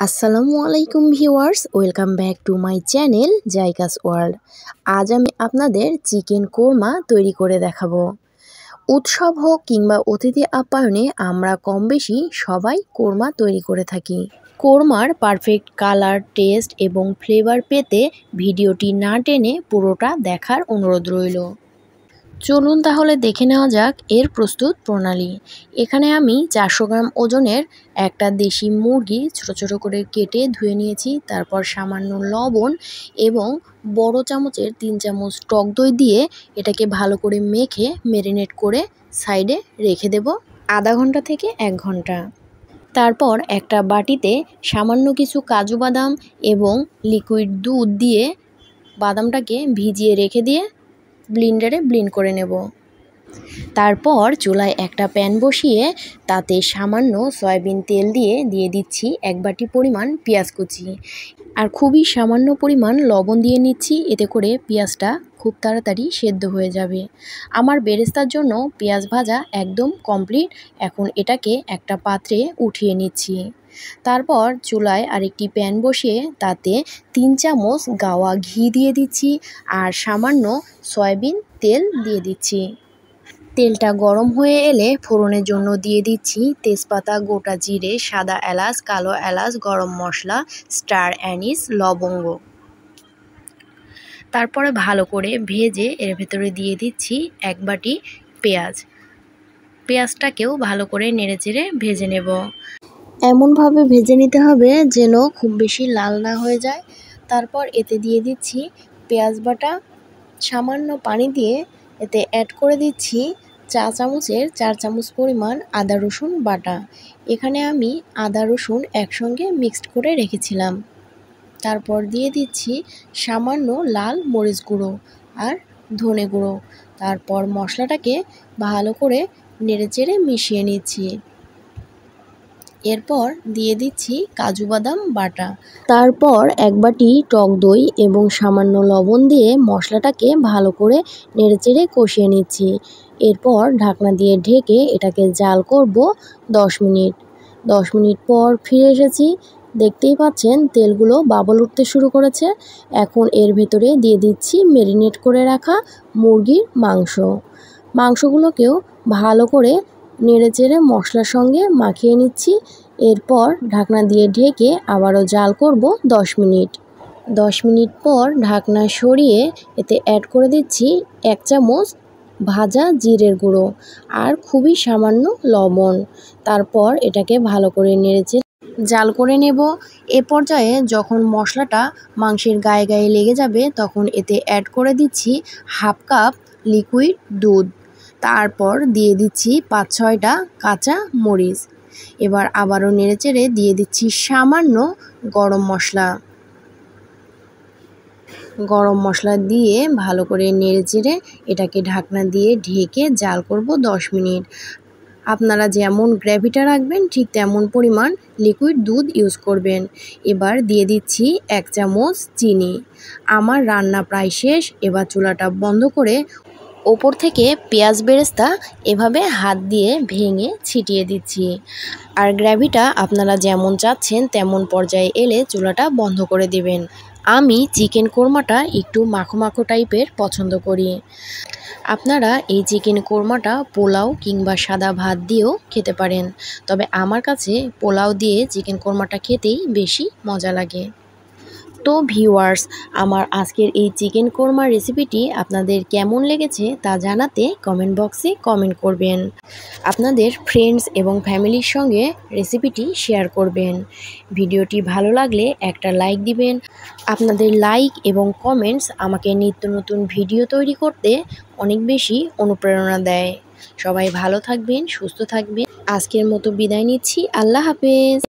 আসসালামু আলাইকুম viewers, welcome back to my channel Zaikas world. আজ আমি আপনাদের চিকেন কোরমা তৈরি করে দেখাবো। উৎসব হোক কিংবা অতিথি আপ্যায়নে আমরা কম বেশি সবাই কোরমা তৈরি করে থাকি। কোরমার পারফেক্ট কালার, টেস্ট এবং ফ্লেভার পেতে ভিডিওটি না টেনে পুরোটা দেখার অনুরোধ রইল। চলুন তাহলে দেখে নেওয়া যাক এর প্রস্তুত প্রণালী। এখানে আমি 400 গ্রাম ওজনের একটা দেশি মুরগি ছোট ছোট করে কেটে ধুয়ে নিয়েছি। তারপর সামান্য লবণ এবং বড় চামচের 3 চামচ টক দই দিয়ে এটাকে ভালো করে মেখে ম্যারিনেট করে সাইডে রেখে দেব আধা ঘন্টা থেকে 1 ঘন্টা। তারপর একটা বাটিতে সামান্য কিছু কাজু বাদাম এবং লিকুইড দুধ দিয়ে বাদামটাকে ভিজিয়ে রেখে দিয়ে ব্লেন্ডারে ব্লেন্ড করে নেব। তারপর চুলায় একটা প্যান বসিয়ে তাতে সামান্য সয়াবিন তেল দিয়ে দিচ্ছি 1 বাটি পরিমাণ পেঁয়াজ কুচি আর খুবই সামান্য পরিমাণ লবণ দিয়ে নিচ্ছি। এতে করে পেঁয়াজটা খুব তাড়াতাড়ি সেদ্ধ হয়ে যাবে। আমার বেরেস্তার জন্য পেঁয়াজ ভাজা একদম কমপ্লিট। এখন এটাকে একটা পাত্রে উঠিয়ে নিচ্ছি। তারপর চুলায় আরেকটি প্যান বসিয়ে তাতে 3 চামচ গাওয়া ঘি দিয়ে দিচ্ছি আর সামান্য সয়াবিন তেল দিয়ে দিচ্ছি। তেলটা গরম হয়ে এলে ফোড়নের জন্য দিয়ে দিচ্ছি তেজপাতা, গোটা জিরে, সাদা এলাচ, কালো এলাচ, গরম মশলা, স্টার অ্যানিস, লবঙ্গ। তারপরে ভালো করে ভেজে এর ভেতরে দিয়ে দিচ্ছি 1 বাটি পেঁয়াজটাকেও ভালো করে নেড়েচেড়ে ভেজে নেব। এমনভাবে ভেজে নিতে হবে যেন খুব বেশি লাল না হয়ে যায়। তারপর এতে দিয়ে দিচ্ছি পেঁয়াজ বাটা, সামান্য পানি দিয়ে এতে অ্যাড করে দিচ্ছি চা চামচের 4 চামচ পরিমাণ আদা রসুন বাটা। এখানে আমি আদা রসুন একসঙ্গে মিক্সড করে রেখেছিলাম। তারপর দিয়ে দিচ্ছি সামান্য লাল মরিচ গুঁড়ো আর ধনে গুঁড়ো। তারপর মশলাটাকে ভালো করে নেড়েচেড়ে মিশিয়ে নিচ্ছি। এরপর দিয়ে দিচ্ছি কাজু বাদাম বাটা। তারপর 1 বাটি টক দই এবং সামান্য লবণ দিয়ে মশলাটাকে ভালো করে নেড়েচেড়ে কষিয়ে নিচ্ছি। এরপর ঢাকনা দিয়ে ঢেকে এটাকে জাল করব 10 মিনিট। 10 মিনিট পর ফিরে এসেছি। দেখতেই পাচ্ছেন তেলগুলো বাবল উঠতে শুরু করেছে। এখন এর ভেতরে দিয়ে দিচ্ছি ম্যারিনেট করে রাখা মুরগির মাংসগুলোকেও ভালো করে নেড়েচেড়ে মশলার সঙ্গে মাখিয়ে নিচ্ছি। এরপর ঢাকনা দিয়ে ঢেকে আবারও জাল করব 10 মিনিট। 10 মিনিট পর ঢাকনা সরিয়ে এতে অ্যাড করে দিচ্ছি 1 চামচ ভাজা জিরের গুঁড়ো আর খুবই সামান্য লবণ। তারপর এটাকে ভালো করে নেড়েচেড়ে জাল করে নেব। এ পর্যায়ে যখন মশলাটা মাংসের গায়ে গায়ে লেগে যাবে তখন এতে অ্যাড করে দিচ্ছি হাফ কাপ লিকুইড দুধ। তারপর দিয়ে দিচ্ছি 5-6টা কাঁচা মরিচ। এবার আবারও নেড়েচেড়ে দিয়ে দিচ্ছি সামান্য গরম মশলা দিয়ে ভালো করে নেড়েচেড়ে এটাকে ঢাকনা দিয়ে ঢেকে জাল করব 10 মিনিট। আপনারা যেমন গ্রেভিটা রাখবেন ঠিক তেমন পরিমাণ লিকুইড দুধ ইউজ করবেন। এবার দিয়ে দিচ্ছি 1 চামচ চিনি। আমার রান্না প্রায় শেষ। এবার চুলাটা বন্ধ করে ওপর থেকে পেঁয়াজ বেরেস্তা এভাবে হাত দিয়ে ভেঙে ছিটিয়ে দিচ্ছি। আর গ্রেভিটা আপনারা যেমন চাচ্ছেন তেমন পর্যায়ে এলে চুলাটা বন্ধ করে দেবেন। আমি চিকেন কোরমাটা একটু মাখো মাখো টাইপের পছন্দ করি। আপনারা এই চিকেন কোরমাটা পোলাও কিংবা সাদা ভাত দিয়েও খেতে পারেন। তবে আমার কাছে পোলাও দিয়ে চিকেন কোরমাটা খেতেই বেশি মজা লাগে। তো ভিউয়ার্স, আমার আজকের এই চিকেন কোরমা রেসিপিটি আপনাদের কেমন লেগেছে তা জানাতে কমেন্ট বক্সে কমেন্ট করবেন। আপনাদের ফ্রেন্ডস এবং ফ্যামিলির সঙ্গে রেসিপিটি শেয়ার করবেন। ভিডিওটি ভালো লাগলে একটা লাইক দিবেন। আপনাদের লাইক এবং কমেন্টস আমাকে নিত্য নতুন ভিডিও তৈরি করতে অনেক বেশি অনুপ্রেরণা দেয়। সবাই ভালো থাকবেন, সুস্থ থাকবেন। আজকের মতো বিদায় নিচ্ছি। আল্লাহ হাফেজ।